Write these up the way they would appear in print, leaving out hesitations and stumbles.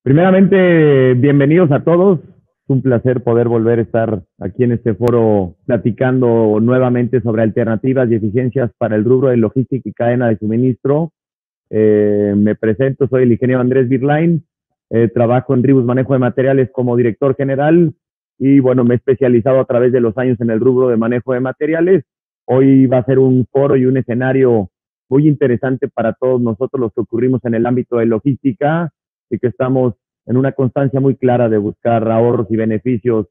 Primeramente, bienvenidos a todos. Es un placer poder volver a estar aquí en este foro platicando nuevamente sobre alternativas y eficiencias para el rubro de logística y cadena de suministro. Me presento, soy el ingeniero Andrés Birlain, trabajo en Ribus Manejo de Materiales como director general y bueno, me he especializado a través de los años en el rubro de manejo de materiales. Hoy va a ser un foro y un escenario muy interesante para todos nosotros los que ocurrimos en el ámbito de logística y que estamos en una constancia muy clara de buscar ahorros y beneficios,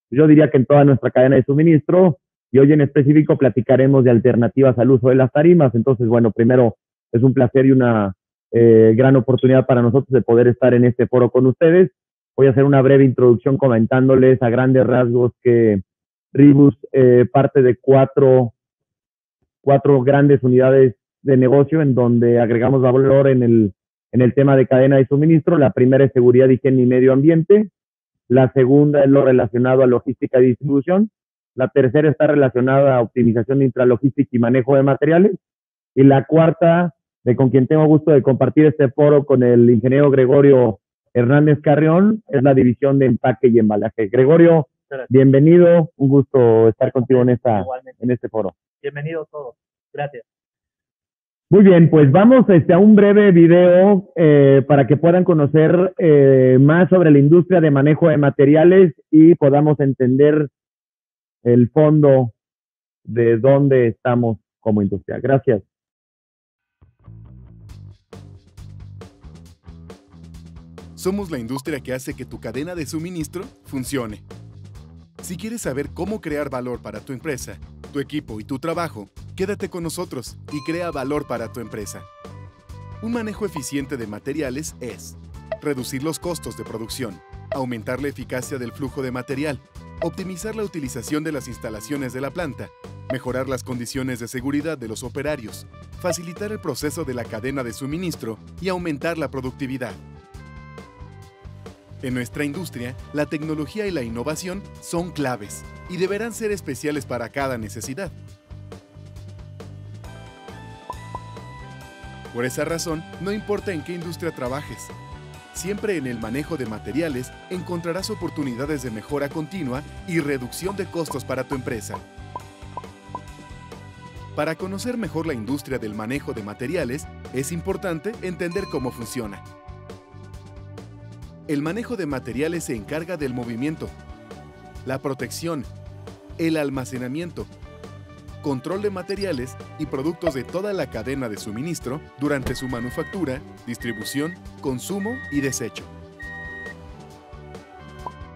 yo diría que en toda nuestra cadena de suministro, y hoy en específico platicaremos de alternativas al uso de las tarimas. Entonces, bueno, primero es un placer y una gran oportunidad para nosotros de poder estar en este foro con ustedes. Voy a hacer una breve introducción comentándoles a grandes rasgos que Ribus parte de cuatro grandes unidades de negocio en donde agregamos valor en el tema de cadena de suministro. La primera es seguridad, higiene y medio ambiente. La segunda es lo relacionado a logística y distribución. La tercera está relacionada a optimización de intralogística y manejo de materiales. Y la cuarta, con quien tengo gusto de compartir este foro con el ingeniero Gregorio Hernández Carrión, es la división de empaque y embalaje. Gregorio, bienvenido. Un gusto estar contigo en este foro. Bienvenidos todos. Gracias. Muy bien, pues vamos a un breve video para que puedan conocer más sobre la industria de manejo de materiales y podamos entender el fondo de dónde estamos como industria. Gracias. Somos la industria que hace que tu cadena de suministro funcione. Si quieres saber cómo crear valor para tu empresa, tu equipo y tu trabajo, quédate con nosotros y crea valor para tu empresa. Un manejo eficiente de materiales es reducir los costos de producción, aumentar la eficacia del flujo de material, optimizar la utilización de las instalaciones de la planta, mejorar las condiciones de seguridad de los operarios, facilitar el proceso de la cadena de suministro y aumentar la productividad. En nuestra industria, la tecnología y la innovación son claves y deberán ser especiales para cada necesidad. Por esa razón, no importa en qué industria trabajes, siempre en el manejo de materiales encontrarás oportunidades de mejora continua y reducción de costos para tu empresa. Para conocer mejor la industria del manejo de materiales, es importante entender cómo funciona. El manejo de materiales se encarga del movimiento, la protección, el almacenamiento, control de materiales y productos de toda la cadena de suministro durante su manufactura, distribución, consumo y desecho.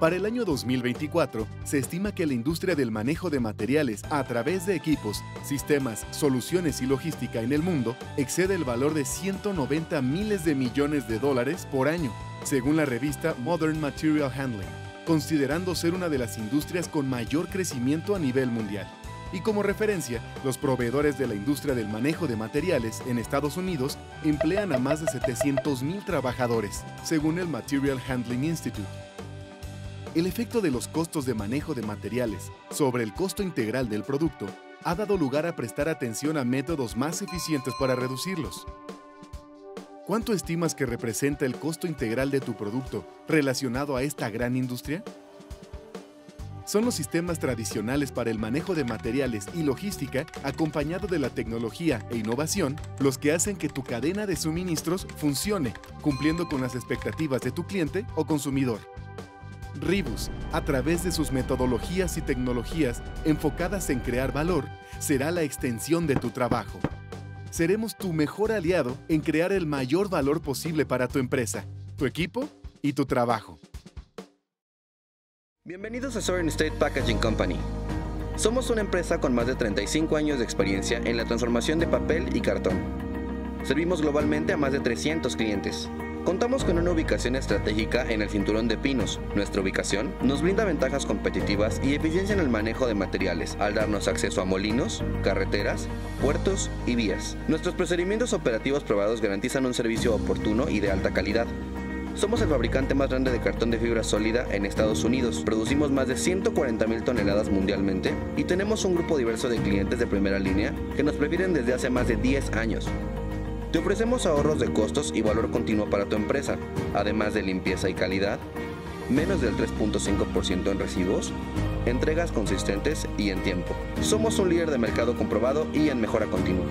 Para el año 2024, se estima que la industria del manejo de materiales a través de equipos, sistemas, soluciones y logística en el mundo excede el valor de 190 miles de millones de dólares por año, según la revista Modern Material Handling, considerando ser una de las industrias con mayor crecimiento a nivel mundial. Y como referencia, los proveedores de la industria del manejo de materiales en Estados Unidos emplean a más de 700,000 trabajadores, según el Material Handling Institute. El efecto de los costos de manejo de materiales sobre el costo integral del producto ha dado lugar a prestar atención a métodos más eficientes para reducirlos. ¿Cuánto estimas que representa el costo integral de tu producto relacionado a esta gran industria? Son los sistemas tradicionales para el manejo de materiales y logística, acompañado de la tecnología e innovación, los que hacen que tu cadena de suministros funcione, cumpliendo con las expectativas de tu cliente o consumidor. Ribus, a través de sus metodologías y tecnologías enfocadas en crear valor, será la extensión de tu trabajo. Seremos tu mejor aliado en crear el mayor valor posible para tu empresa, tu equipo y tu trabajo. Bienvenidos a Sovereign State Packaging Company. Somos una empresa con más de 35 años de experiencia en la transformación de papel y cartón. Servimos globalmente a más de 300 clientes. Contamos con una ubicación estratégica en el Cinturón de Pinos. Nuestra ubicación nos brinda ventajas competitivas y eficiencia en el manejo de materiales, al darnos acceso a molinos, carreteras, puertos y vías. Nuestros procedimientos operativos probados garantizan un servicio oportuno y de alta calidad. Somos el fabricante más grande de cartón de fibra sólida en Estados Unidos. Producimos más de 140,000 toneladas mundialmente y tenemos un grupo diverso de clientes de primera línea que nos prefieren desde hace más de 10 años. Te ofrecemos ahorros de costos y valor continuo para tu empresa, además de limpieza y calidad, menos del 3.5% en residuos, entregas consistentes y en tiempo. Somos un líder de mercado comprobado y en mejora continua.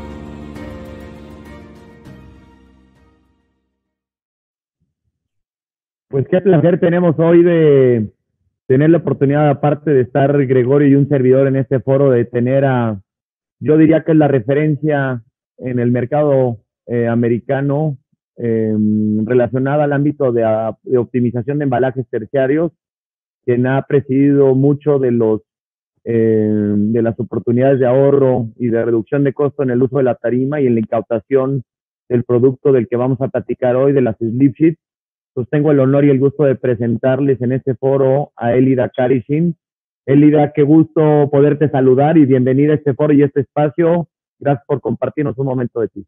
Pues qué placer tenemos hoy de tener la oportunidad, aparte de estar Gregorio y un servidor en este foro, de tener yo diría que es la referencia en el mercado americano relacionada al ámbito de optimización de embalajes terciarios, quien ha presidido mucho de las oportunidades de ahorro y de reducción de costo en el uso de la tarima y en la incautación del producto del que vamos a platicar hoy, de las slip sheets. Pues tengo el honor y el gusto de presentarles en este foro a Elida Karishin. Elida, qué gusto poderte saludar y bienvenida a este foro y este espacio. Gracias por compartirnos un momento de ti.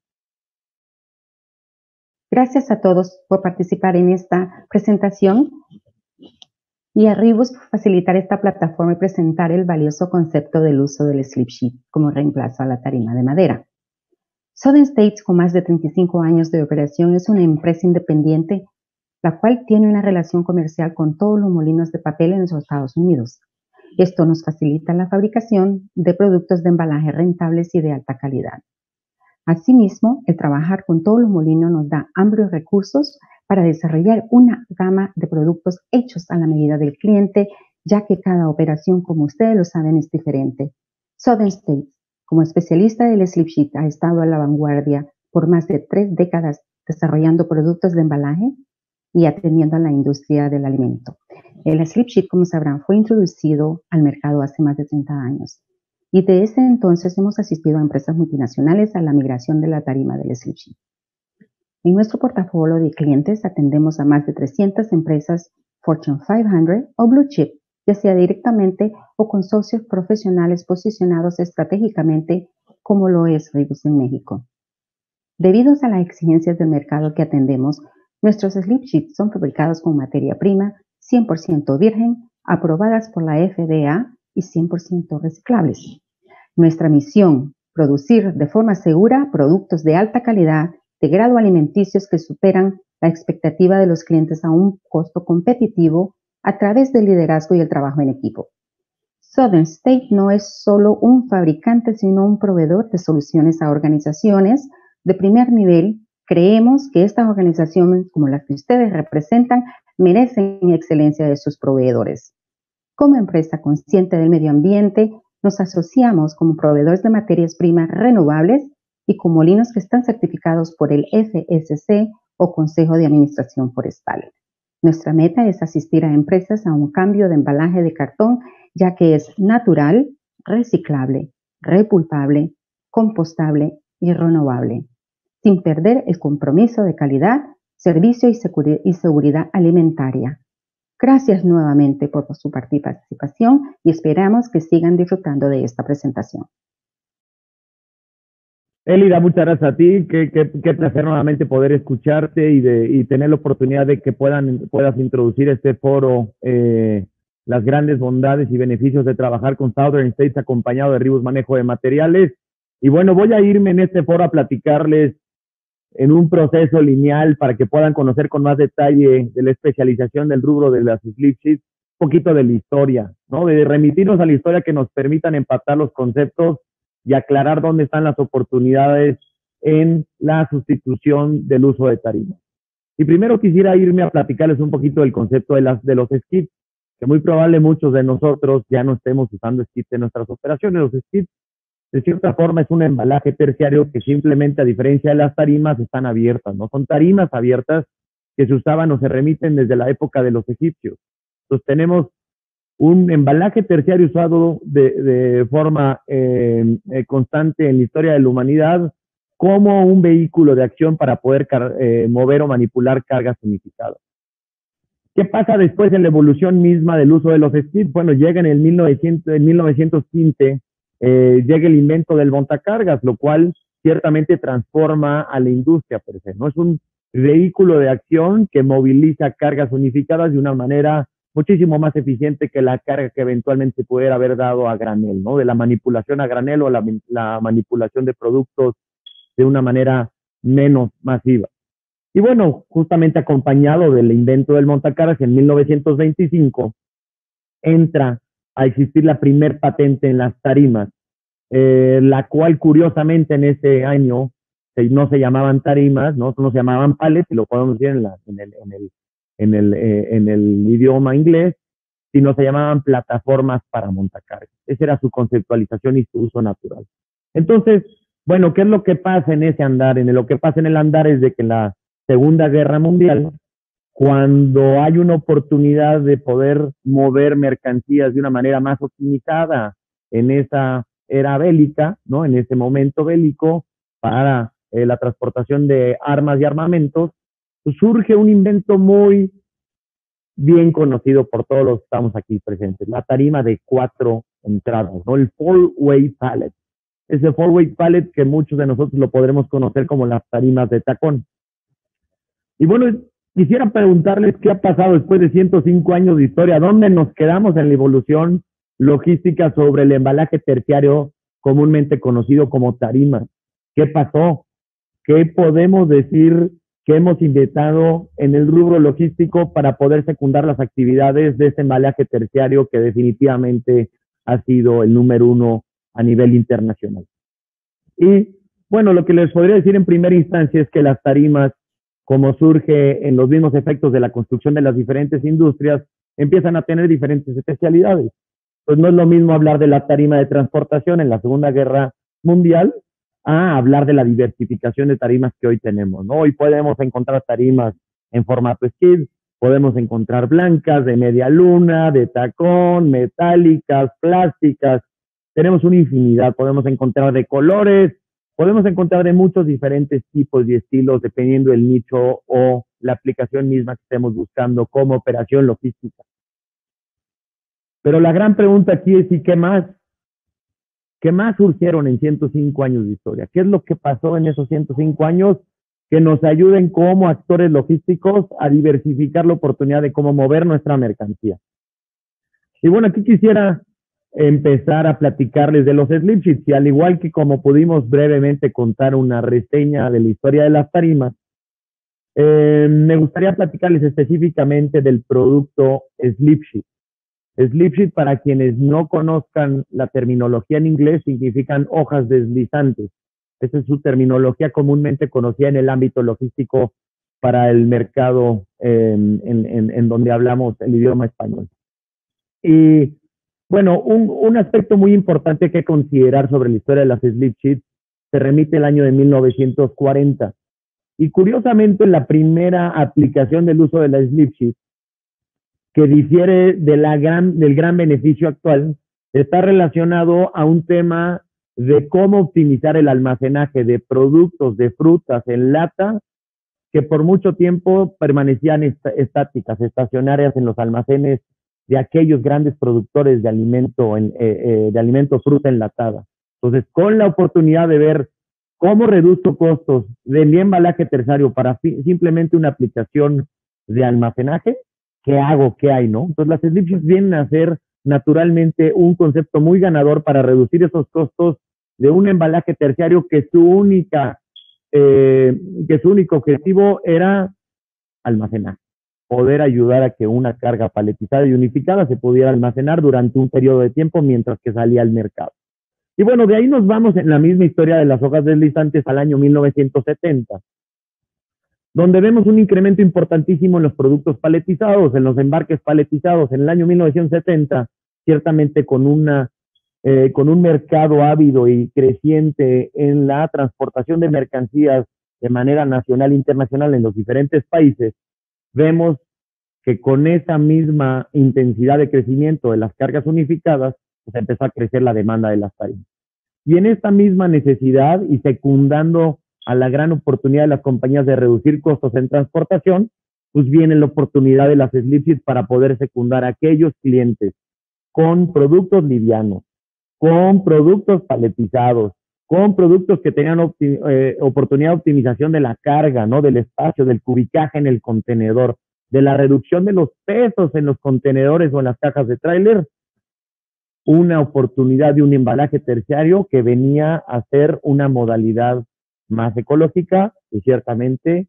Gracias a todos por participar en esta presentación y a Ribus por facilitar esta plataforma y presentar el valioso concepto del uso del slip sheet como reemplazo a la tarima de madera. Southern States, con más de 35 años de operación, es una empresa independiente la cual tiene una relación comercial con todos los molinos de papel en los Estados Unidos. Esto nos facilita la fabricación de productos de embalaje rentables y de alta calidad. Asimismo, el trabajar con todos los molinos nos da amplios recursos para desarrollar una gama de productos hechos a la medida del cliente, ya que cada operación, como ustedes lo saben, es diferente. Southern States, como especialista del slip sheet, ha estado a la vanguardia por más de 3 décadas desarrollando productos de embalaje y atendiendo a la industria del alimento. El slip sheet, como sabrán, fue introducido al mercado hace más de 30 años. Y de ese entonces hemos asistido a empresas multinacionales a la migración de la tarima del slip sheet. En nuestro portafolio de clientes atendemos a más de 300 empresas Fortune 500 o Blue Chip, ya sea directamente o con socios profesionales posicionados estratégicamente, como lo es Ribus en México. Debido a las exigencias del mercado que atendemos, nuestros slip sheets son fabricados con materia prima 100% virgen, aprobadas por la FDA y 100% reciclables. Nuestra misión, producir de forma segura productos de alta calidad, de grado alimenticios que superan la expectativa de los clientes a un costo competitivo a través del liderazgo y el trabajo en equipo. Southern State no es solo un fabricante, sino un proveedor de soluciones a organizaciones de primer nivel. Creemos que estas organizaciones, como las que ustedes representan, merecen excelencia de sus proveedores. Como empresa consciente del medio ambiente, nos asociamos como proveedores de materias primas renovables y con molinos que están certificados por el FSC o Consejo de Administración Forestal. Nuestra meta es asistir a empresas a un cambio de embalaje de cartón, ya que es natural, reciclable, repulpable, compostable y renovable, sin perder el compromiso de calidad, servicio y seguridad alimentaria. Gracias nuevamente por su participación y esperamos que sigan disfrutando de esta presentación. Elida, muchas gracias a ti. Qué placer nuevamente poder escucharte y tener la oportunidad de que puedas introducir este foro, las grandes bondades y beneficios de trabajar con Southern States acompañado de Ribus Manejo de Materiales. Y bueno, voy a irme en este foro a platicarles en un proceso lineal para que puedan conocer con más detalle de la especialización del rubro de las slip sheets, un poquito de la historia, ¿no? De remitirnos a la historia que nos permitan empatar los conceptos y aclarar dónde están las oportunidades en la sustitución del uso de tarima. Y primero quisiera irme a platicarles un poquito del concepto de los skids, que muy probable muchos de nosotros ya no estemos usando skids en nuestras operaciones. Los skids, de cierta forma, es un embalaje terciario que simplemente, a diferencia de las tarimas, están abiertas, ¿no? Son tarimas abiertas que se usaban o se remiten desde la época de los egipcios. Entonces tenemos un embalaje terciario usado de forma constante en la historia de la humanidad como un vehículo de acción para poder mover o manipular cargas unificadas. ¿Qué pasa después en la evolución misma del uso de los skids? Bueno, llega en 1915, llega el invento del montacargas, lo cual ciertamente transforma a la industria per se, ¿no? Es un vehículo de acción que moviliza cargas unificadas de una manera muchísimo más eficiente que la carga que eventualmente se pudiera haber dado a granel, ¿no? De la manipulación a granel o la manipulación de productos de una manera menos masivas. Y bueno, justamente acompañado del invento del montacargas en 1925, entra a existir la primer patente en las tarimas, la cual curiosamente en ese año no se llamaban tarimas, no se llamaban pallets, y lo podemos decir en el idioma inglés, sino se llamaban plataformas para montacargas. Esa era su conceptualización y su uso natural. Entonces, bueno, ¿qué es lo que pasa en ese andar? Lo que pasa en el andar es de que en la Segunda Guerra Mundial, cuando hay una oportunidad de poder mover mercancías de una manera más optimizada en esa era bélica, ¿no? En ese momento bélico, para la transportación de armas y armamentos, pues surge un invento muy bien conocido por todos los que estamos aquí presentes, la tarima de 4 entradas, ¿no? El four-way pallet. Ese four-way pallet que muchos de nosotros lo podremos conocer como las tarimas de tacón. Y bueno, quisiera preguntarles qué ha pasado después de 105 años de historia, dónde nos quedamos en la evolución logística sobre el embalaje terciario comúnmente conocido como tarima. ¿Qué pasó? ¿Qué podemos decir que hemos inventado en el rubro logístico para poder secundar las actividades de este embalaje terciario que definitivamente ha sido el número 1 a nivel internacional? Y bueno, lo que les podría decir en primera instancia es que las tarimas, como surge en los mismos efectos de la construcción de las diferentes industrias, empiezan a tener diferentes especialidades. Pues no es lo mismo hablar de la tarima de transportación en la Segunda Guerra Mundial a hablar de la diversificación de tarimas que hoy tenemos, ¿no? Hoy podemos encontrar tarimas en formato skid, podemos encontrar blancas, de media luna, de tacón, metálicas, plásticas, tenemos una infinidad, podemos encontrar de colores, podemos encontrar de muchos diferentes tipos y estilos dependiendo del nicho o la aplicación misma que estemos buscando como operación logística. Pero la gran pregunta aquí es, ¿y qué más? ¿Qué más surgieron en 105 años de historia? ¿Qué es lo que pasó en esos 105 años que nos ayuden como actores logísticos a diversificar la oportunidad de cómo mover nuestra mercancía? Y bueno, aquí quisiera empezar a platicarles de los slip sheets, y al igual que como pudimos brevemente contar una reseña de la historia de las tarimas, me gustaría platicarles específicamente del producto slip sheet. Slip sheet, para quienes no conozcan la terminología en inglés, significan hojas deslizantes. Esa es su terminología comúnmente conocida en el ámbito logístico para el mercado en donde hablamos el idioma español. Y bueno, un aspecto muy importante que considerar sobre la historia de las slip sheets se remite al año de 1940. Y curiosamente, la primera aplicación del uso de la slip sheet, que difiere de del gran beneficio actual, está relacionado a un tema de cómo optimizar el almacenaje de productos de frutas en lata que por mucho tiempo permanecían estáticas, estacionarias en los almacenes de aquellos grandes productores de alimento fruta enlatada. Entonces, con la oportunidad de ver cómo reduzco costos de mi embalaje terciario para simplemente una aplicación de almacenaje, ¿qué hago? ¿Qué hay? ¿No? Entonces, las slip sheets vienen a ser naturalmente un concepto muy ganador para reducir esos costos de un embalaje terciario que su único objetivo era almacenar, poder ayudar a que una carga paletizada y unificada se pudiera almacenar durante un periodo de tiempo mientras que salía al mercado. Y bueno, de ahí nos vamos en la misma historia de las hojas deslizantes al año 1970, donde vemos un incremento importantísimo en los productos paletizados, en los embarques paletizados. En el año 1970, ciertamente con un mercado ávido y creciente en la transportación de mercancías de manera nacional e internacional en los diferentes países, vemos que con esa misma intensidad de crecimiento de las cargas unificadas, pues empezó a crecer la demanda de las tarimas. Y en esta misma necesidad y secundando a la gran oportunidad de las compañías de reducir costos en transportación, pues viene la oportunidad de las slip sheets para poder secundar a aquellos clientes con productos livianos, con productos paletizados, con productos que tenían oportunidad de optimización de la carga, ¿no? Del espacio, del cubicaje en el contenedor, de la reducción de los pesos en los contenedores o en las cajas de tráiler, una oportunidad de un embalaje terciario que venía a ser una modalidad más ecológica y ciertamente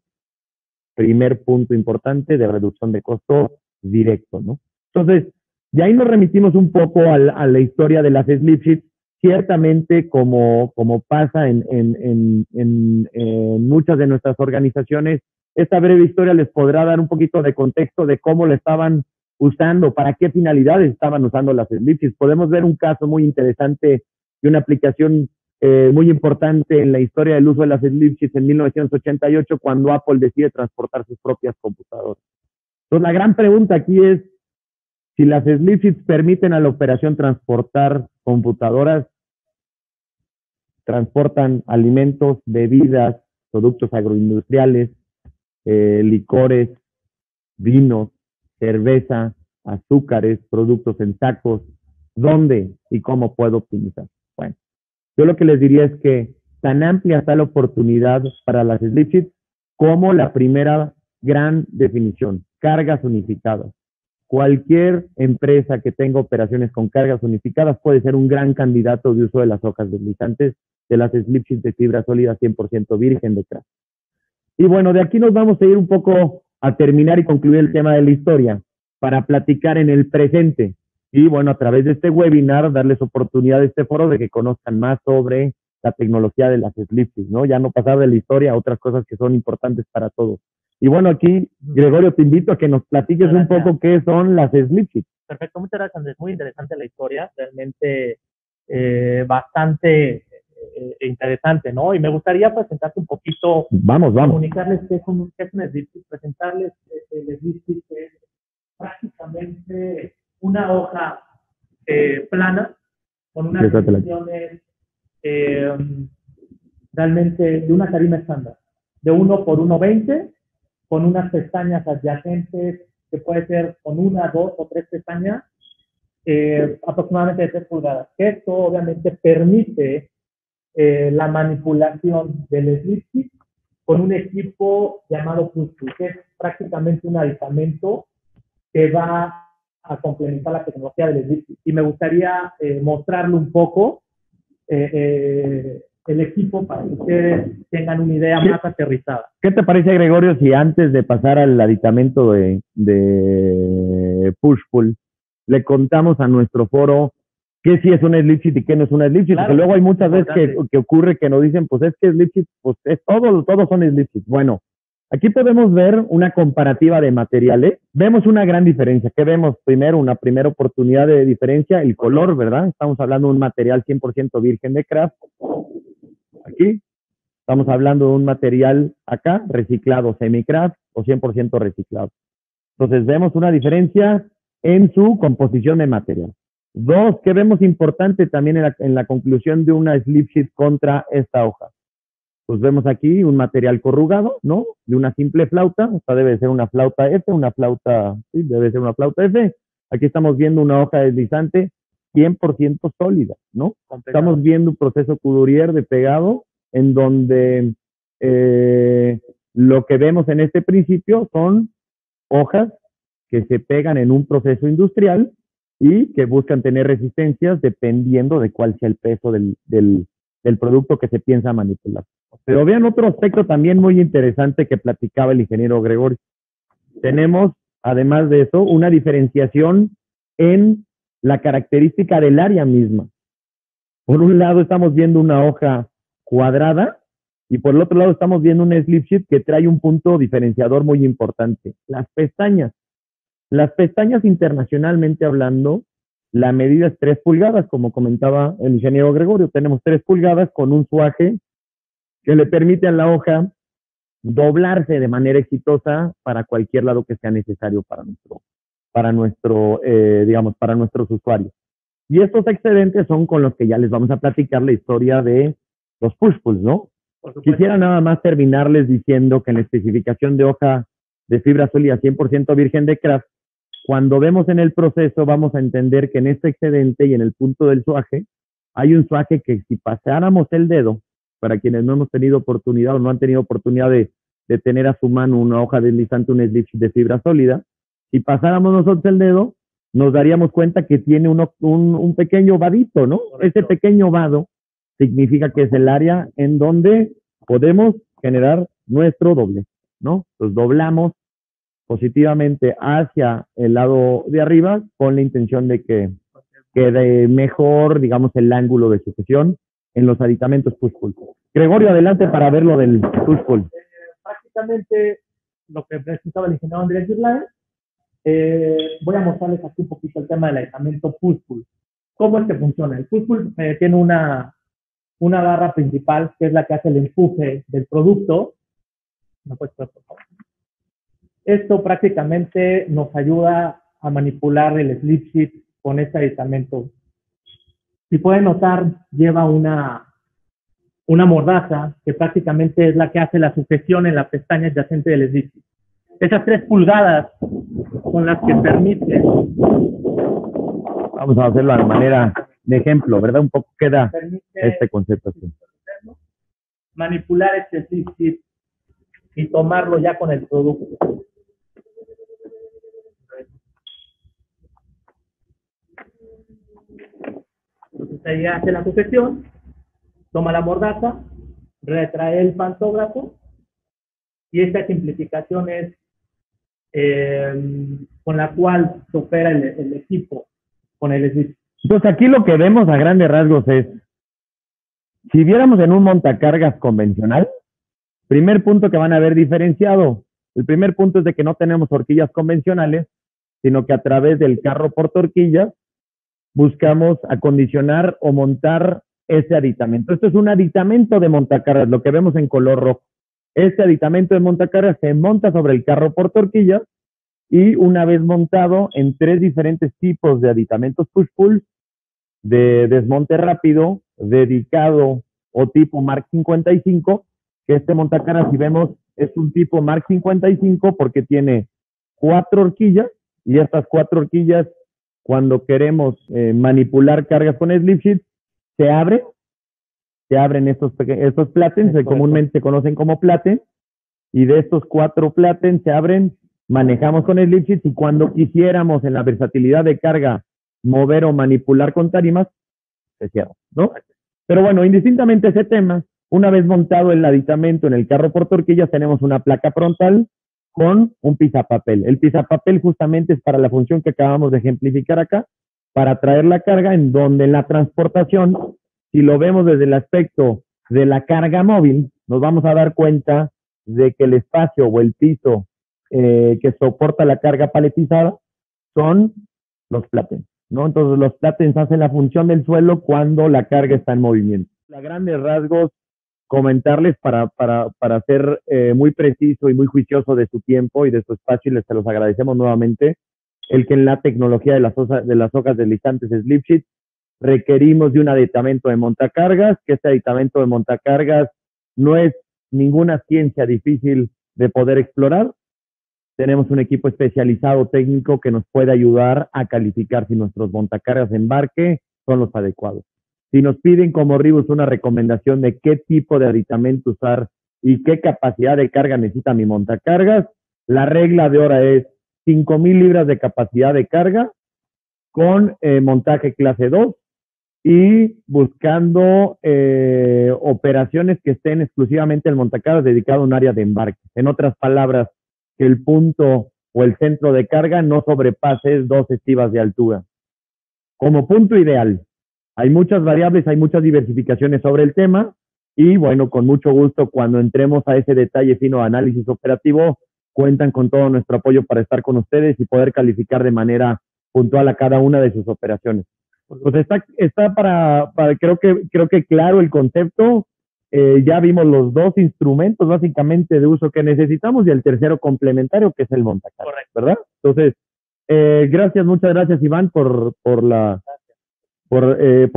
primer punto importante de reducción de costo directo, ¿no? Entonces, de ahí nos remitimos un poco a la historia de las slip sheets. Ciertamente, como pasa en muchas de nuestras organizaciones, esta breve historia les podrá dar un poquito de contexto de cómo le estaban usando, para qué finalidades estaban usando las slip sheets. Podemos ver un caso muy interesante de una aplicación muy importante en la historia del uso de las slip sheets en 1988, cuando Apple decide transportar sus propias computadoras. Entonces, la gran pregunta aquí es, si las slip sheets permiten a la operación transportar computadoras, transportan alimentos, bebidas, productos agroindustriales, licores, vinos, cerveza, azúcares, productos en sacos, ¿dónde y cómo puedo optimizar? Bueno, yo lo que les diría es que tan amplia está la oportunidad para las slip sheets como la primera gran definición, cargas unificadas. Cualquier empresa que tenga operaciones con cargas unificadas puede ser un gran candidato de uso de las hojas deslizantes de las slip sheets de fibra sólida 100% virgen de craft. Y bueno, de aquí nos vamos a ir un poco a terminar y concluir el tema de la historia para platicar en el presente. Y bueno, a través de este webinar, darles oportunidad a este foro de que conozcan más sobre la tecnología de las slip sheets, ¿no? Ya no pasar de la historia a otras cosas que son importantes para todos. Y bueno, aquí, Gregorio, te invito a que nos platiques un poco qué son las slip sheets. Perfecto, muchas gracias, Andrés. Muy interesante la historia, realmente bastante interesante, ¿no? Y me gustaría presentarte un poquito, vamos. Comunicarles qué es un slip sheet, presentarles el slip sheet, que es prácticamente una hoja plana con unas dimensiones realmente de una tarima estándar, de 1 por 1.20, con unas pestañas adyacentes que puede ser con 1, 2 o 3 pestañas, aproximadamente de 3 pulgadas. Esto obviamente permite la manipulación del slip sheet con un equipo llamado Push-Pull, que es prácticamente un aditamento que va a complementar la tecnología del slip sheet. Y me gustaría mostrarle un poco el equipo para que ustedes tengan una idea más aterrizada. ¿Qué te parece, Gregorio, si antes de pasar al aditamento de push-pull, le contamos a nuestro foro qué sí es una slip sheet y qué no es una slip sheet? Claro, porque luego hay muchas veces que ocurre que nos dicen, pues es que slip sheet, pues es todos son slip sheets. Bueno, aquí podemos ver una comparativa de materiales. Vemos una gran diferencia. ¿Qué vemos? Primero, una primera oportunidad de diferencia, el color, ¿verdad? Estamos hablando de un material 100% virgen de craft. Aquí estamos hablando de un material acá, reciclado, semi-craft o 100% reciclado. Entonces vemos una diferencia en su composición de material. Dos, ¿qué vemos importante también en la conclusión de una slip sheet contra esta hoja? Pues vemos aquí un material corrugado, ¿no? De una simple flauta. Esta debe ser una flauta F, sí, debe ser una flauta F. Aquí estamos viendo una hoja deslizante 100% sólida, ¿no? Estamos viendo un proceso Couturier de pegado en donde lo que vemos en este principio son hojas que se pegan en un proceso industrial y que buscan tener resistencias dependiendo de cuál sea el peso del producto que se piensa manipular. Pero vean otro aspecto también muy interesante que platicaba el ingeniero Gregorio. Tenemos, además de eso, una diferenciación en la característica del área misma. Por un lado estamos viendo una hoja cuadrada y por el otro lado estamos viendo una slip sheet que trae un punto diferenciador muy importante. Las pestañas. Las pestañas, internacionalmente hablando, la medida es 3 pulgadas, como comentaba el ingeniero Gregorio. Tenemos 3 pulgadas con un suaje que le permite a la hoja doblarse de manera exitosa para cualquier lado que sea necesario para nuestros usuarios. Y estos excedentes son con los que ya les vamos a platicar la historia de los push-pulls, ¿no? Quisiera nada más terminarles diciendo que en la especificación de hoja de fibra sólida 100% virgen de craft, cuando vemos en el proceso vamos a entender que en este excedente y en el punto del suaje, hay un suaje que si pasáramos el dedo, para quienes no hemos tenido oportunidad o no han tenido oportunidad de tener a su mano una hoja deslizante, un slip sheet de fibra sólida, si pasáramos nosotros el dedo, nos daríamos cuenta que tiene un pequeño vadito, ¿no? Correcto. Ese pequeño vado significa que es el área en donde podemos generar nuestro doble, ¿no? Entonces doblamos positivamente hacia el lado de arriba con la intención de que quede mejor, digamos, el ángulo de sucesión en los aditamentos push-pull. Gregorio, adelante para ver lo del push-pull. Prácticamente lo que presentaba el ingeniero Andrés Girlain, voy a mostrarles aquí un poquito el tema del aditamento push-pull. ¿Cómo es que funciona? El push-pull tiene una barra principal que es la que hace el empuje del producto. ¿No puedes ver, por favor? Esto prácticamente nos ayuda a manipular el slip sheet con este aditamento. Si pueden notar, lleva una mordaza que prácticamente es la que hace la sujeción en la pestaña adyacente del slip sheet. Esas 3 pulgadas son las que permiten. Vamos a hacerlo de manera de ejemplo, ¿verdad? Un poco queda este concepto así. Manipular este slip sheet y tomarlo ya con el producto. Entonces ahí hace la sujeción, toma la mordaza, retrae el pantógrafo y esta simplificación es con la cual se opera el equipo con el slip. Entonces aquí lo que vemos a grandes rasgos es, si viéramos en un montacargas convencional, primer punto que van a ver diferenciado, el primer punto es de que no tenemos horquillas convencionales, sino que a través del carro porta-horquillas buscamos acondicionar o montar ese aditamento. Esto es un aditamento de montacargas, lo que vemos en color rojo. Este aditamento de montacargas se monta sobre el carro porta-horquillas y una vez montado en 3 diferentes tipos de aditamentos push-pull, de desmonte rápido, dedicado o tipo Mark 55, que este montacargas, si vemos, es un tipo Mark 55 porque tiene 4 horquillas y estas 4 horquillas, cuando queremos manipular cargas con slip sheet, se abren estos platens, que comúnmente se conocen como platens, y de estos 4 platens se abren, manejamos con slip sheet y cuando quisiéramos en la versatilidad de carga mover o manipular con tarimas, se cierra, ¿no? Pero bueno, indistintamente ese tema, una vez montado el aditamento en el carro porta-horquillas, tenemos una placa frontal con un pisapapel. El pisapapel justamente es para la función que acabamos de ejemplificar acá, para traer la carga en donde en la transportación, si lo vemos desde el aspecto de la carga móvil, nos vamos a dar cuenta de que el espacio o el piso que soporta la carga paletizada son los platens, ¿no? Entonces los platens hacen la función del suelo cuando la carga está en movimiento. A grandes rasgos, comentarles para ser muy preciso y muy juicioso de su tiempo y de su espacio, y les se los agradecemos nuevamente, el que en la tecnología de las hojas deslizantes slip sheet requerimos de un aditamento de montacargas, que este aditamento de montacargas no es ninguna ciencia difícil de poder explorar. Tenemos un equipo especializado técnico que nos puede ayudar a calificar si nuestros montacargas de embarque son los adecuados. Si nos piden como Ribus una recomendación de qué tipo de aditamento usar y qué capacidad de carga necesita mi montacargas, la regla de oro es 5,000 libras de capacidad de carga con montaje clase 2 y buscando operaciones que estén exclusivamente el montacargas dedicado a un área de embarque. En otras palabras, que el punto o el centro de carga no sobrepase 2 estivas de altura. Como punto ideal, hay muchas variables, hay muchas diversificaciones sobre el tema y bueno, con mucho gusto cuando entremos a ese detalle fino de análisis operativo, cuentan con todo nuestro apoyo para estar con ustedes y poder calificar de manera puntual a cada una de sus operaciones. Pues está para creo que claro el concepto. Ya vimos los 2 instrumentos básicamente de uso que necesitamos y el tercero complementario que es el montacargas, ¿verdad? Entonces, gracias, muchas gracias Iván por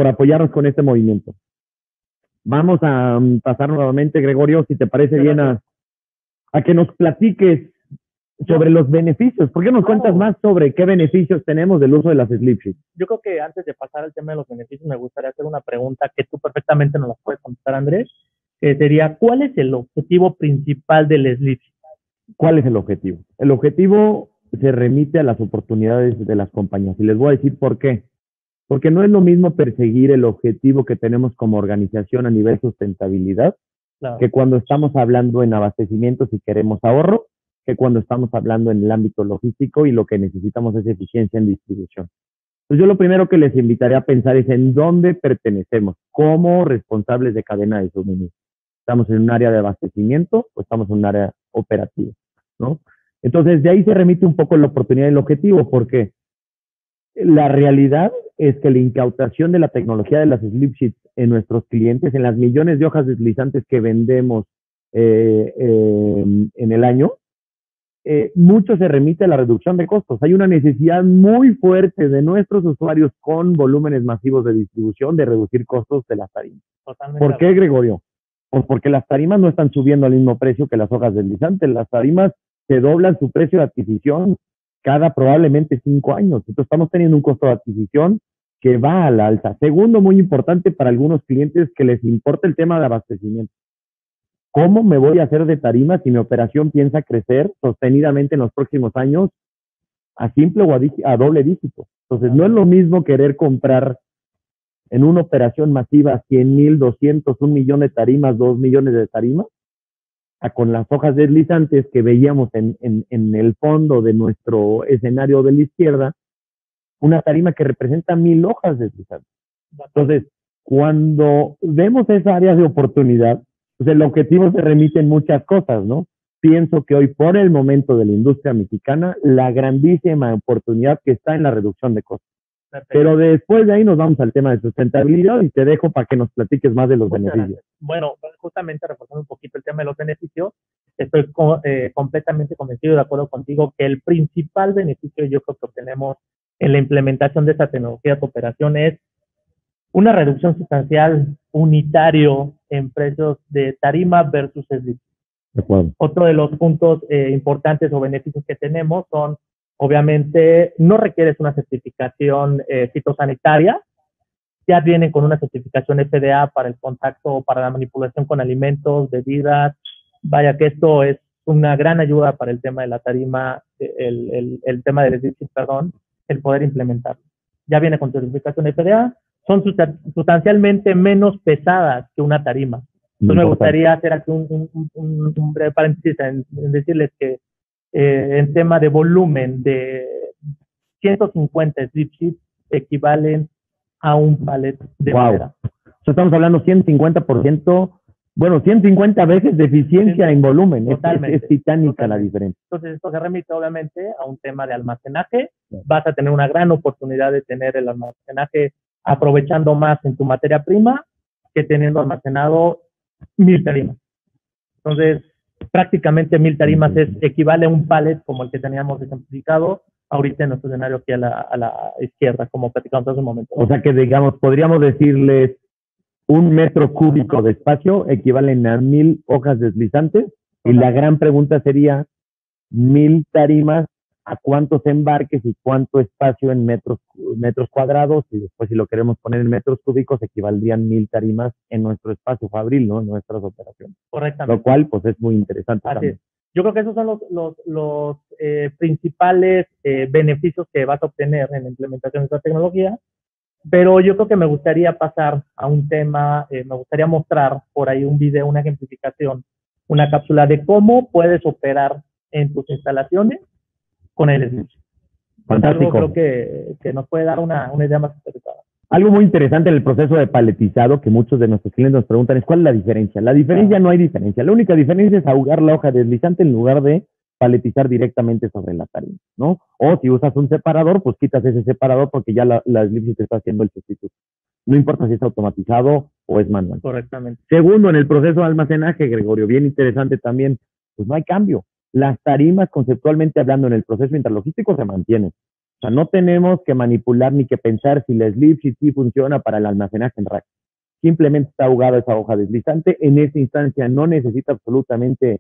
apoyarnos con este movimiento. Vamos a pasar nuevamente, Gregorio, si te parece bien, a que nos platiques sobre los beneficios. ¿Por qué nos cuentas más sobre qué beneficios tenemos del uso de las slip sheets? Yo creo que antes de pasar al tema de los beneficios, me gustaría hacer una pregunta que tú perfectamente nos la puedes contestar, Andrés, que sería, ¿cuál es el objetivo principal del slip sheet? ¿Cuál es el objetivo? El objetivo se remite a las oportunidades de las compañías. Y les voy a decir por qué. Porque no es lo mismo perseguir el objetivo que tenemos como organización a nivel sustentabilidad Claro. que cuando estamos hablando en abastecimiento si queremos ahorro, que cuando estamos hablando en el ámbito logístico y lo que necesitamos es eficiencia en distribución. Entonces yo lo primero que les invitaría a pensar es en dónde pertenecemos como responsables de cadena de suministro. ¿Estamos en un área de abastecimiento o estamos en un área operativa? ¿No? Entonces de ahí se remite un poco la oportunidad y el objetivo, porque la realidad es que la incautación de la tecnología de las slip sheets en nuestros clientes, en las millones de hojas deslizantes que vendemos en el año, mucho se remite a la reducción de costos. Hay una necesidad muy fuerte de nuestros usuarios con volúmenes masivos de distribución de reducir costos de las tarimas. Totalmente. ¿Por qué, Gregorio? Pues porque las tarimas no están subiendo al mismo precio que las hojas deslizantes. Las tarimas se doblan su precio de adquisición cada probablemente 5 años. Entonces estamos teniendo un costo de adquisición que va a la alza. Segundo, muy importante para algunos clientes que les importa el tema de abastecimiento. ¿Cómo me voy a hacer de tarimas si mi operación piensa crecer sostenidamente en los próximos años a simple o a doble dígito? Entonces, no es lo mismo querer comprar en una operación masiva 100,000, 200, 1 millón de tarimas, 2 millones de tarimas, a con las hojas deslizantes que veíamos en el fondo de nuestro escenario de la izquierda, una tarima que representa 1,000 hojas deslizantes. Entonces, cuando vemos esa área de oportunidad, pues el objetivo se remite en muchas cosas, ¿no? Pienso que hoy, por el momento de la industria mexicana, la grandísima oportunidad que está en la reducción de costos. Perfecto. Pero después de ahí nos vamos al tema de sustentabilidad y te dejo para que nos platiques más de los beneficios. Gracias. Bueno, justamente reforzando un poquito el tema de los beneficios, estoy completamente convencido y de acuerdo contigo que el principal beneficio yo creo que obtenemos en la implementación de esta tecnología de cooperación es una reducción sustancial unitario en precios de tarima versus slip. De acuerdo. Otro de los puntos importantes o beneficios que tenemos son, obviamente, no requieres una certificación fitosanitaria, ya vienen con una certificación FDA para el contacto, para la manipulación con alimentos, bebidas. Vaya que esto es una gran ayuda para el tema de la tarima, el tema del slip, perdón, el poder implementarlo. Ya viene con certificación FDA, son sustancialmente menos pesadas que una tarima. Entonces me gustaría hacer aquí un breve paréntesis en decirles que en tema de volumen de 150 slip sheets equivalen a un pallet de madera. Estamos hablando 150%, bueno, 150 veces de eficiencia en volumen. Es titánica la diferencia. Entonces esto se remite obviamente a un tema de almacenaje. Vas a tener una gran oportunidad de tener el almacenaje aprovechando más en tu materia prima que teniendo almacenado 1,000 tarimas. Entonces, prácticamente 1,000 tarimas equivale a un pallet como el que teníamos ejemplificado ahorita en nuestro escenario aquí a la izquierda, como platicamos hace un momento. O sea que, digamos, podríamos decirles 1 metro cúbico de espacio equivalen a 1,000 hojas deslizantes. Y la gran pregunta sería, 1,000 tarimas, ¿a cuántos embarques y cuánto espacio en metros cuadrados? Y después, si lo queremos poner en metros cúbicos, equivaldrían 1,000 tarimas en nuestro espacio fabril, ¿no? En nuestras operaciones. Correctamente. Lo cual, pues, es muy interesante también. Yo creo que esos son los principales beneficios que vas a obtener en la implementación de esta tecnología. Pero yo creo que me gustaría pasar a un tema, me gustaría mostrar por ahí un video, una ejemplificación, una cápsula de cómo puedes operar en tus instalaciones con el slip. Fantástico. Creo que nos puede dar una idea más especializada. Algo muy interesante en el proceso de paletizado que muchos de nuestros clientes nos preguntan es ¿cuál es la diferencia? La diferencia no hay diferencia. La única diferencia es ahogar la hoja deslizante en lugar de paletizar directamente sobre la tarima, ¿no? O si usas un separador, pues quitas ese separador porque ya la slip sheet está haciendo el sustituto. No importa si es automatizado o es manual. Correctamente. Segundo, en el proceso de almacenaje, Gregorio, bien interesante también, pues no hay cambio. Las tarimas, conceptualmente hablando, en el proceso interlogístico se mantienen. O sea, no tenemos que manipular ni que pensar si la slip sheet sí funciona para el almacenaje en rack. Simplemente está ahogada esa hoja deslizante. En esa instancia no necesita absolutamente,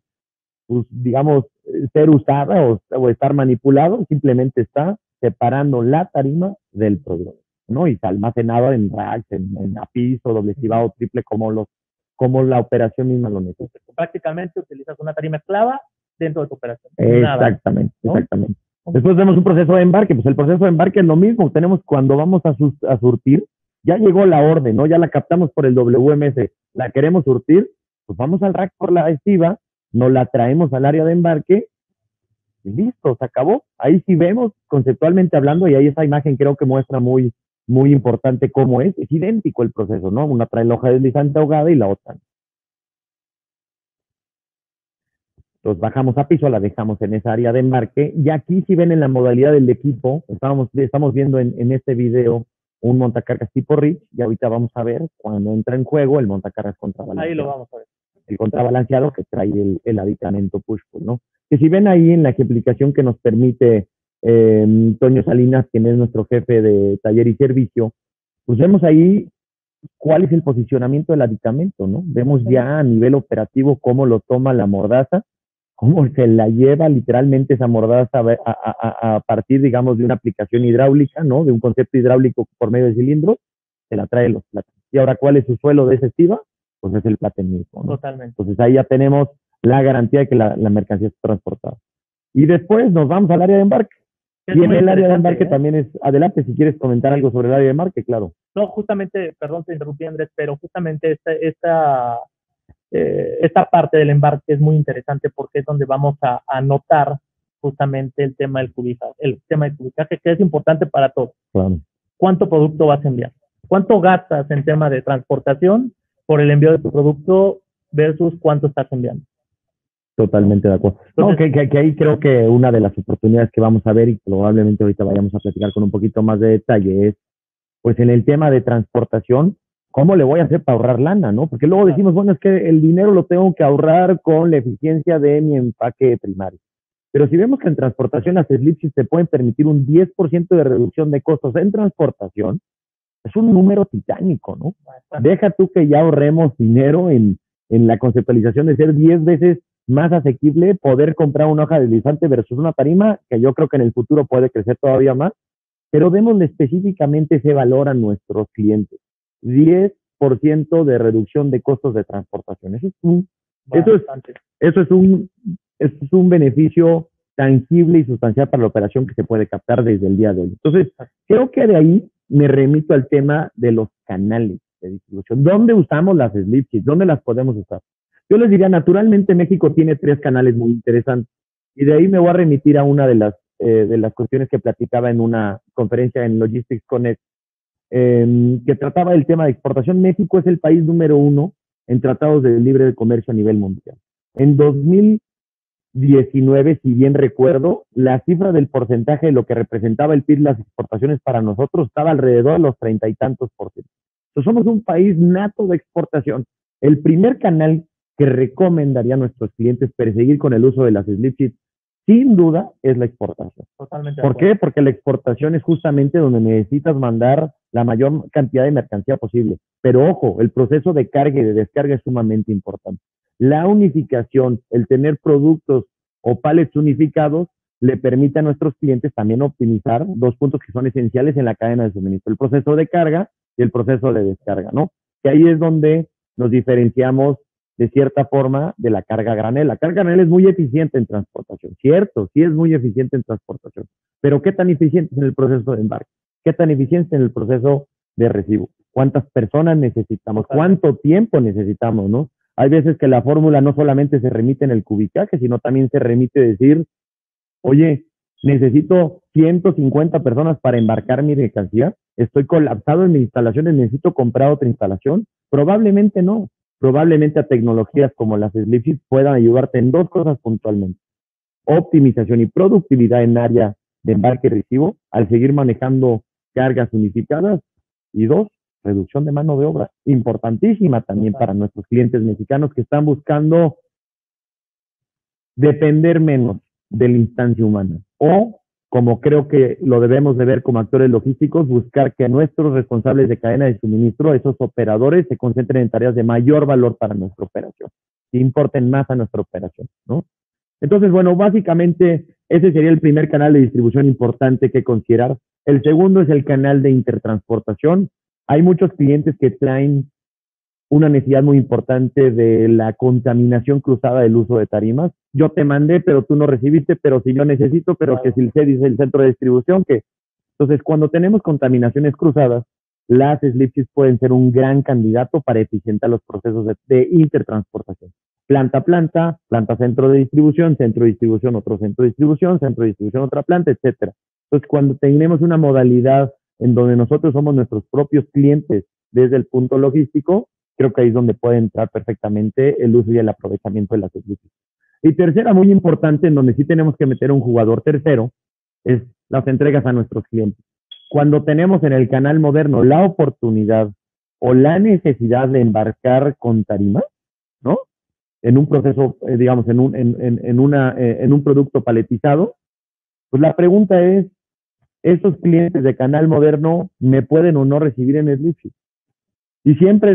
pues, digamos, ser usada o estar manipulado. Simplemente está separando la tarima del producto, ¿no? Y está almacenado en racks, en piso, doble estivado, triple, como la operación misma lo necesita. Prácticamente utilizas una tarima esclava dentro de tu operación. Exactamente, ¿no? Exactamente. Después vemos un proceso de embarque, pues el proceso de embarque es lo mismo, tenemos cuando vamos a surtir, ya llegó la orden, ¿no? Ya la captamos por el WMS, la queremos surtir, pues vamos al rack por la estiva, nos la traemos al área de embarque y listo, se acabó. Ahí sí vemos, conceptualmente hablando, y ahí esa imagen creo que muestra muy, muy importante cómo es idéntico el proceso, ¿no? Una trae la hoja deslizante ahogada y la otra no. Entonces bajamos a piso, la dejamos en esa área de embarque, y aquí si ven en la modalidad del equipo, estamos viendo en este video un montacargas tipo Rich, y ahorita vamos a ver cuando entra en juego el montacargas contrabalanceado. Ahí lo vamos a ver. El contrabalanceado que trae el aditamento push-pull, ¿no? Que si ven ahí en la ejemplificación que nos permite Toño Salinas, quien es nuestro jefe de taller y servicio, pues vemos ahí cuál es el posicionamiento del aditamento, ¿no? Vemos ya a nivel operativo cómo lo toma la mordaza, cómo se la lleva literalmente esa mordaza a partir, digamos, de una aplicación hidráulica, ¿no? De un concepto hidráulico por medio de cilindros, se la trae los plátanos. Y ahora, ¿cuál es su suelo de esa estiva? Pues es el plátano mismo, ¿no? Totalmente. Entonces ahí ya tenemos la garantía de que la mercancía está transportada. Y después nos vamos al área de embarque. Y en el área de embarque también es, adelante, si quieres comentar algo sobre el área de embarque, claro. No, justamente, perdón, te interrumpí, Andrés, pero justamente esta parte del embarque es muy interesante porque es donde vamos a notar justamente el tema del cubicaje, que es importante para todos. Claro. ¿Cuánto producto vas a enviar? ¿Cuánto gastas en tema de transportación por el envío de tu producto versus cuánto estás enviando? Totalmente de acuerdo. Entonces, no, que ahí creo que una de las oportunidades que vamos a ver y probablemente ahorita vayamos a platicar con un poquito más de detalle es, pues en el tema de transportación, ¿cómo le voy a hacer para ahorrar lana, no? Porque luego decimos, bueno, es que el dinero lo tengo que ahorrar con la eficiencia de mi empaque primario. Pero si vemos que en transportación las slipsheets te pueden permitir un 10% de reducción de costos en transportación, es un número titánico, ¿no? Deja tú que ya ahorremos dinero en la conceptualización de ser 10 veces más asequible poder comprar una hoja deslizante versus una tarima, que yo creo que en el futuro puede crecer todavía más, pero démosle específicamente ese valor a nuestros clientes. 10% de reducción de costos de transportación. Eso es un beneficio tangible y sustancial para la operación que se puede captar desde el día de hoy. Entonces, creo que de ahí me remito al tema de los canales de distribución. ¿Dónde usamos las slipsheets? ¿Dónde las podemos usar? Yo les diría, naturalmente México tiene 3 canales muy interesantes, y de ahí me voy a remitir a una de las cuestiones que platicaba en una conferencia en Logistics Connect, que trataba del tema de exportación. México es el país número 1 en tratados de libre comercio a nivel mundial. En 2019, si bien recuerdo, la cifra del porcentaje de lo que representaba el PIB las exportaciones para nosotros estaba alrededor de los 30 y tantos %. Entonces somos un país nato de exportación. El primer canal que recomendaría a nuestros clientes perseguir con el uso de las slipsheets, sin duda, es la exportación. Totalmente. ¿Por qué? Porque la exportación es justamente donde necesitas mandar la mayor cantidad de mercancía posible. Pero ojo, el proceso de carga y de descarga es sumamente importante. La unificación, el tener productos o pallets unificados, le permite a nuestros clientes también optimizar 2 puntos que son esenciales en la cadena de suministro: el proceso de carga y el proceso de descarga, ¿no? Que ahí es donde nos diferenciamos de cierta forma de la carga a granel. La carga a granel es muy eficiente en transportación, cierto, sí es muy eficiente en transportación, pero ¿qué tan eficiente es en el proceso de embarque? ¿Qué tan eficiente en el proceso de recibo? ¿Cuántas personas necesitamos? ¿Cuánto tiempo necesitamos, no? Hay veces que la fórmula no solamente se remite en el cubicaje, sino también se remite decir, oye, necesito 150 personas para embarcar mi mercancía, estoy colapsado en mis instalaciones, necesito comprar otra instalación. Probablemente no. Probablemente a tecnologías como las slipsheets puedan ayudarte en 2 cosas puntualmente: optimización y productividad en área de embarque y recibo, al seguir manejando cargas unificadas, y 2, reducción de mano de obra, importantísima también para nuestros clientes mexicanos que están buscando depender menos de la instancia humana, o, como creo que lo debemos de ver como actores logísticos, buscar que nuestros responsables de cadena de suministro, esos operadores, se concentren en tareas de mayor valor para nuestra operación, que importen más a nuestra operación, ¿no? Entonces, bueno, básicamente ese sería el primer canal de distribución importante que considerar. El segundo es el canal de intertransportación. Hay muchos clientes que traen una necesidad muy importante de la contaminación cruzada del uso de tarimas. Yo te mandé, pero tú no recibiste, pero si yo necesito, pero que si el CEDIS es el centro de distribución, que... Entonces, cuando tenemos contaminaciones cruzadas, las slip sheets pueden ser un gran candidato para eficientar los procesos de intertransportación. Planta a planta, planta centro de distribución, otro centro de distribución, otra planta, etcétera. Entonces, cuando tenemos una modalidad en donde nosotros somos nuestros propios clientes desde el punto logístico, creo que ahí es donde puede entrar perfectamente el uso y el aprovechamiento de las slip sheets. Y tercera, muy importante, en donde sí tenemos que meter un jugador tercero, es las entregas a nuestros clientes. Cuando tenemos en el canal moderno la oportunidad o la necesidad de embarcar con tarima, ¿no? En un proceso, digamos, en un producto paletizado, pues la pregunta es, ¿estos clientes de canal moderno me pueden o no recibir en slip sheet? Y siempre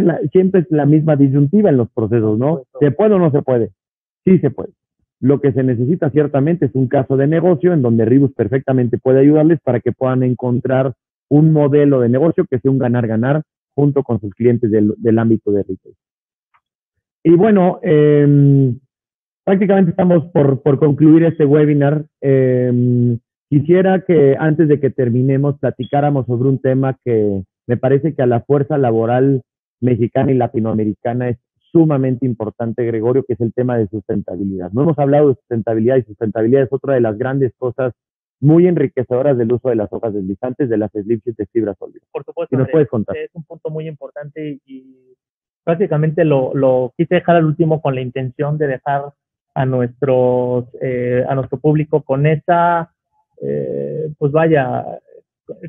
es la misma disyuntiva en los procesos, ¿no? ¿Se puede o no se puede? Sí se puede. Lo que se necesita ciertamente es un caso de negocio en donde Rebus perfectamente puede ayudarles para que puedan encontrar un modelo de negocio que sea un ganar-ganar junto con sus clientes del ámbito de retail. Y bueno, prácticamente estamos por concluir este webinar. Quisiera que antes de que terminemos platicáramos sobre un tema que me parece que a la fuerza laboral mexicana y latinoamericana es sumamente importante, Gregorio, que es el tema de sustentabilidad. No hemos hablado de sustentabilidad y sustentabilidad es otra de las grandes cosas muy enriquecedoras del uso de las hojas deslizantes, de las slip sheets de fibra sólida. Por supuesto, ¿Y nos puedes contar? Es un punto muy importante y prácticamente lo quise dejar al último con la intención de dejar a nuestro público con esa, pues vaya,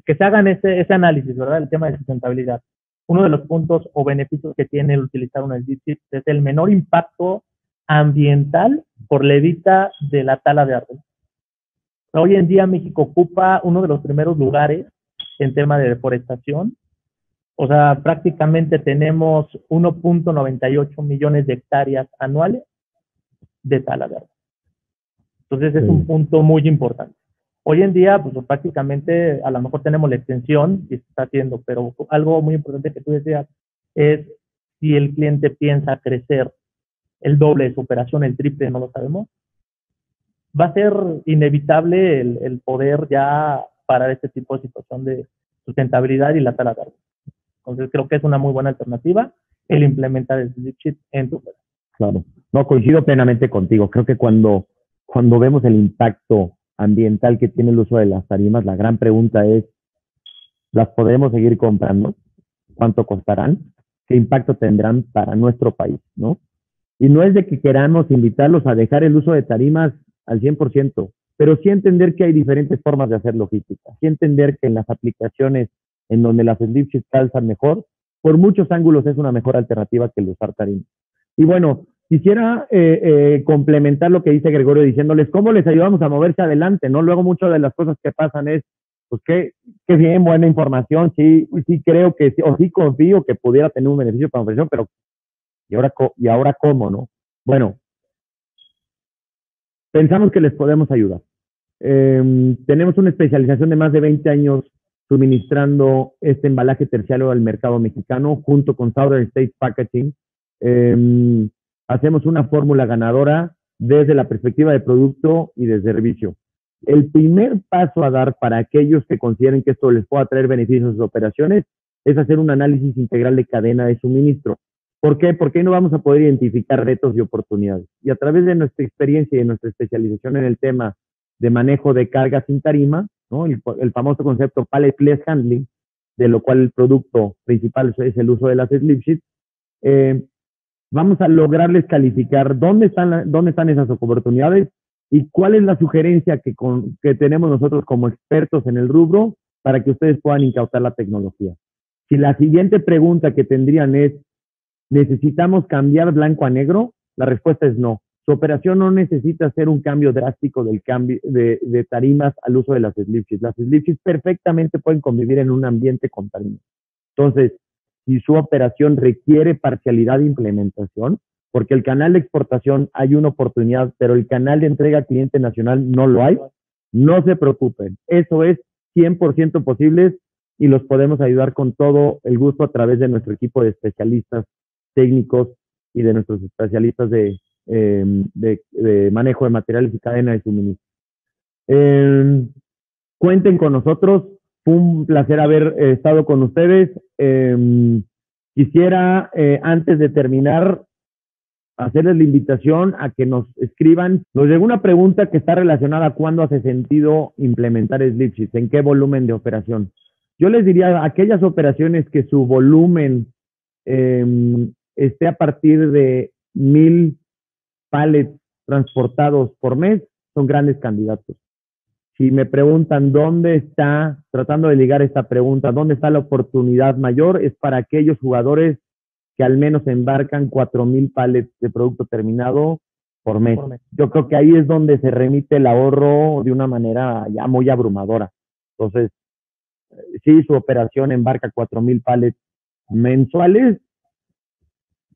que se hagan ese análisis, ¿verdad? El tema de sustentabilidad. Uno de los puntos o beneficios que tiene el utilizar una slip sheet es el menor impacto ambiental por levita de la tala de árboles. Hoy en día México ocupa uno de los primeros lugares en tema de deforestación. O sea, prácticamente tenemos 1.98 millones de hectáreas anuales de tala de árboles. Entonces es un punto muy importante. Hoy en día, pues prácticamente a lo mejor tenemos la extensión y se está haciendo, pero algo muy importante que tú decías es si el cliente piensa crecer el doble de su operación, el triple, no lo sabemos, va a ser inevitable el poder ya parar este tipo de situación de sustentabilidad y la tala de árboles. Entonces creo que es una muy buena alternativa el implementar el slip sheet en tu operación. Claro, no, coincido plenamente contigo. Creo que cuando vemos el impacto ambiental que tiene el uso de las tarimas, la gran pregunta es, ¿las podemos seguir comprando? ¿Cuánto costarán? ¿Qué impacto tendrán para nuestro país, no? Y no es de que queramos invitarlos a dejar el uso de tarimas al 100%, pero sí entender que hay diferentes formas de hacer logística, sí entender que en las aplicaciones en donde las slip sheets calzan mejor, por muchos ángulos es una mejor alternativa que el usar tarimas. Y bueno, quisiera complementar lo que dice Gregorio diciéndoles cómo les ayudamos a moverse adelante, ¿no? Luego muchas de las cosas que pasan es, pues qué bien, buena información, sí creo que, o sí confío que pudiera tener un beneficio para la operación, pero ¿y ahora cómo, no? Bueno, pensamos que les podemos ayudar. Tenemos una especialización de más de 20 años suministrando este embalaje terciario al mercado mexicano junto con Southern States Packaging. Hacemos una fórmula ganadora desde la perspectiva de producto y de servicio. El primer paso a dar para aquellos que consideren que esto les pueda traer beneficios a sus operaciones es hacer un análisis integral de cadena de suministro. ¿Por qué? Porque no vamos a poder identificar retos y oportunidades. Y a través de nuestra experiencia y de nuestra especialización en el tema de manejo de carga sin tarima, ¿no? El famoso concepto palletless handling, de lo cual el producto principal es el uso de las slip sheets, vamos a lograrles calificar dónde están esas oportunidades y cuál es la sugerencia que tenemos nosotros como expertos en el rubro para que ustedes puedan incautar la tecnología. Si la siguiente pregunta que tendrían es, ¿necesitamos cambiar blanco a negro? La respuesta es no. Su operación no necesita hacer un cambio drástico del cambio de tarimas al uso de las slip sheets. Las slip sheets perfectamente pueden convivir en un ambiente con tarimas. Entonces, si su operación requiere parcialidad de implementación, porque el canal de exportación hay una oportunidad, pero el canal de entrega al cliente nacional no lo hay, no se preocupen. Eso es 100% posible y los podemos ayudar con todo el gusto a través de nuestro equipo de especialistas técnicos y de nuestros especialistas de manejo de materiales y cadena de suministro. Cuenten con nosotros. Fue un placer haber estado con ustedes. Quisiera, antes de terminar, hacerles la invitación a que nos escriban. Nos llegó una pregunta que está relacionada a cuándo hace sentido implementar slip sheets, en qué volumen de operación. Yo les diría, aquellas operaciones que su volumen esté a partir de 1000 pallets transportados por mes, son grandes candidatos. Si me preguntan dónde está, tratando de ligar esta pregunta, dónde está la oportunidad mayor, es para aquellos jugadores que al menos embarcan 4000 pallets de producto terminado por mes. Yo creo que ahí es donde se remite el ahorro de una manera ya muy abrumadora. Entonces, si su operación embarca 4000 pallets mensuales,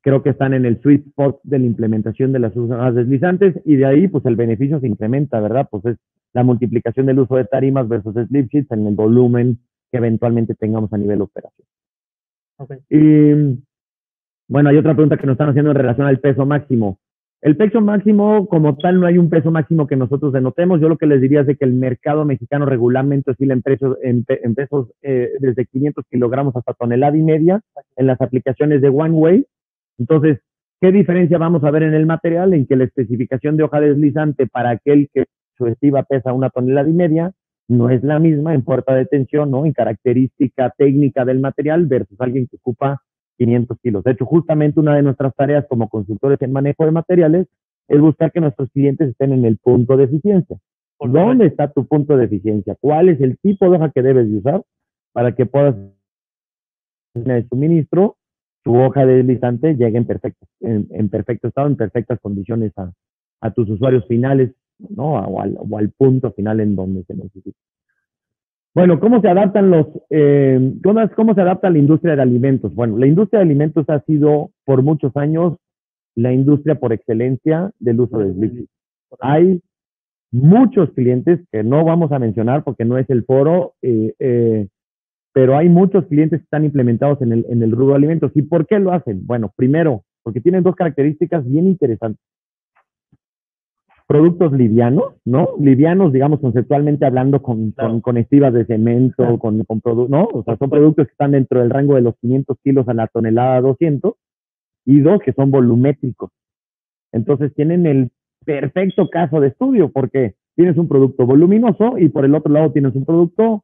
creo que están en el sweet spot de la implementación de las zonas deslizantes, y de ahí pues el beneficio se incrementa, ¿verdad? Pues es la multiplicación del uso de tarimas versus slip sheets en el volumen que eventualmente tengamos a nivel operación. Okay. Y bueno, hay otra pregunta que nos están haciendo en relación al peso máximo. El peso máximo, como tal, no hay un peso máximo que nosotros denotemos. Yo lo que les diría es de que el mercado mexicano regularmente oscila en pesos desde 500 kilogramos hasta tonelada y media en las aplicaciones de One Way. Entonces, ¿qué diferencia vamos a ver en el material? En que la especificación de hoja deslizante para aquel que su estiba pesa 1,5 toneladas no es la misma en puerta de tensión, ¿no? En característica técnica del material versus alguien que ocupa 500 kilos. De hecho, justamente una de nuestras tareas como consultores en manejo de materiales es buscar que nuestros clientes estén en el punto de eficiencia. ¿Dónde está tu punto de eficiencia? ¿Cuál es el tipo de hoja que debes de usar para que puedas en el suministro tu hoja deslizante llegue en perfecto estado, en perfectas condiciones a tus usuarios finales, ¿no? O al punto final en donde se necesita. Bueno, ¿cómo se adaptan cómo se adapta la industria de alimentos? Bueno, la industria de alimentos ha sido por muchos años la industria por excelencia del uso de slip sheets. Hay muchos clientes que no vamos a mencionar porque no es el foro, pero hay muchos clientes que están implementados en el rubro de alimentos. ¿Y por qué lo hacen? Bueno, primero, porque tienen dos características bien interesantes. Productos livianos, ¿no? Livianos, digamos, conceptualmente hablando, con estivas de cemento, ¿no? O sea, son productos que están dentro del rango de los 500 kilos a la tonelada 200, y dos, que son volumétricos. Entonces, tienen el perfecto caso de estudio, porque tienes un producto voluminoso y por el otro lado tienes un producto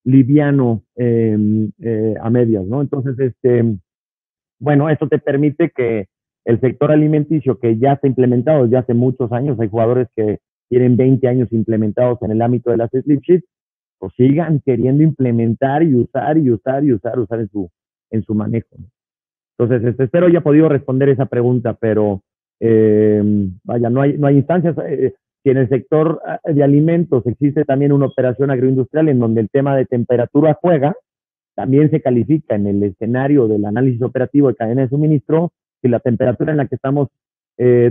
liviano a medias, ¿no? Entonces, bueno, eso te permite que el sector alimenticio, que ya está implementado desde hace muchos años, hay jugadores que tienen 20 años implementados en el ámbito de las slip sheets, pues sigan queriendo implementar y usar en su manejo, ¿no? Entonces, espero haya podido responder esa pregunta, pero vaya, no hay instancias. Si en el sector de alimentos existe también una operación agroindustrial en donde el tema de temperatura juega, también se califica en el escenario del análisis operativo de cadena de suministro si la temperatura en la que estamos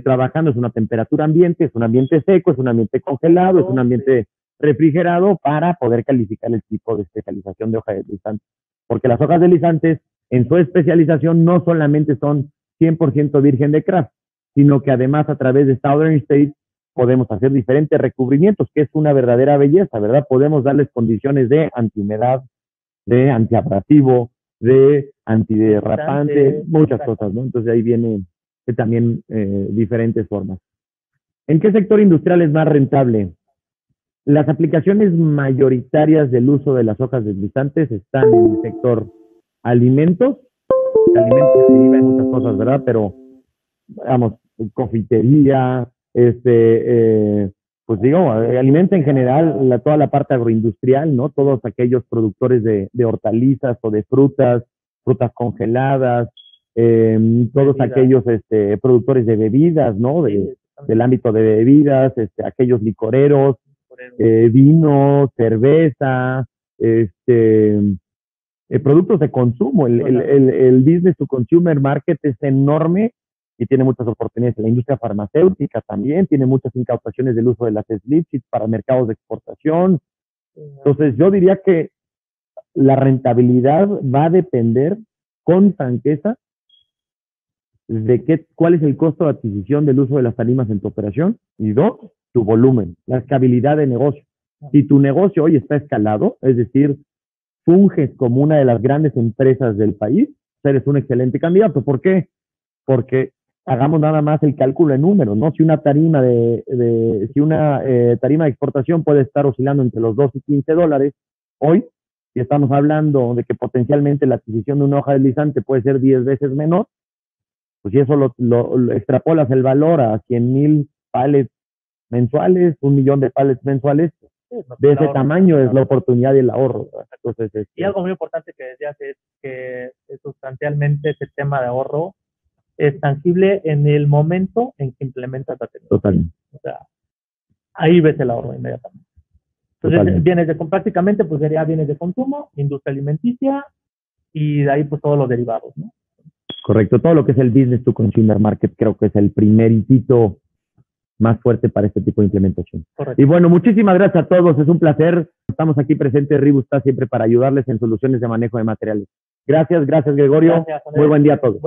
trabajando es una temperatura ambiente, es un ambiente seco, es un ambiente congelado, es un ambiente refrigerado, para poder calificar el tipo de especialización de hoja deslizante. Porque las hojas deslizantes en su especialización no solamente son 100% virgen de craft, sino que además a través de Southern States podemos hacer diferentes recubrimientos, que es una verdadera belleza, ¿verdad? Podemos darles condiciones de antihumedad, de antiabrasivo, de antiderrapante, muchas cosas, ¿no? Entonces ahí viene también diferentes formas. ¿En qué sector industrial es más rentable? Las aplicaciones mayoritarias del uso de las hojas deslizantes están en el sector alimentos. Alimentos se deriva en muchas cosas, ¿verdad? Pero, vamos, confitería, pues digo, alimento en general, toda la parte agroindustrial, ¿no? Todos aquellos productores de hortalizas o de frutas congeladas, todos aquellos productores de bebidas, ¿no? Del ámbito de bebidas, aquellos licoreros, vino, cerveza, productos de consumo. El business to consumer market es enorme y tiene muchas oportunidades. La industria farmacéutica también tiene muchas incautaciones del uso de las slip sheets para mercados de exportación. Entonces, yo diría que la rentabilidad va a depender con franqueza de cuál es el costo de adquisición del uso de las tarimas en tu operación, y dos, tu volumen, la escalabilidad de negocio. Si tu negocio hoy está escalado, es decir, funges como una de las grandes empresas del país, eres un excelente candidato. ¿Por qué? Porque hagamos nada más el cálculo en números, ¿no? Si una tarima tarima de exportación puede estar oscilando entre los 2 y 15 dólares, hoy, si estamos hablando de que potencialmente la adquisición de una hoja deslizante puede ser 10 veces menor, pues si eso lo extrapolas el valor a 100,000 pallets mensuales, 1,000,000 de pallets mensuales, de ese tamaño es la oportunidad y el ahorro, ¿verdad? Entonces, y algo muy importante que decías es que sustancialmente ese tema de ahorro es tangible en el momento en que implementas la tecnología. Totalmente. O sea, ahí ves el ahorro inmediatamente. Entonces, Totalmente. prácticamente, pues sería bienes de consumo, industria alimenticia y de ahí, pues todos los derivados, ¿no? Correcto. Todo lo que es el business to consumer market creo que es el primer hito más fuerte para este tipo de implementación. Correcto. Y bueno, muchísimas gracias a todos. Es un placer. Estamos aquí presentes. Ribu está siempre para ayudarles en soluciones de manejo de materiales. Gracias, Gregorio. Gracias, muy buen día a todos.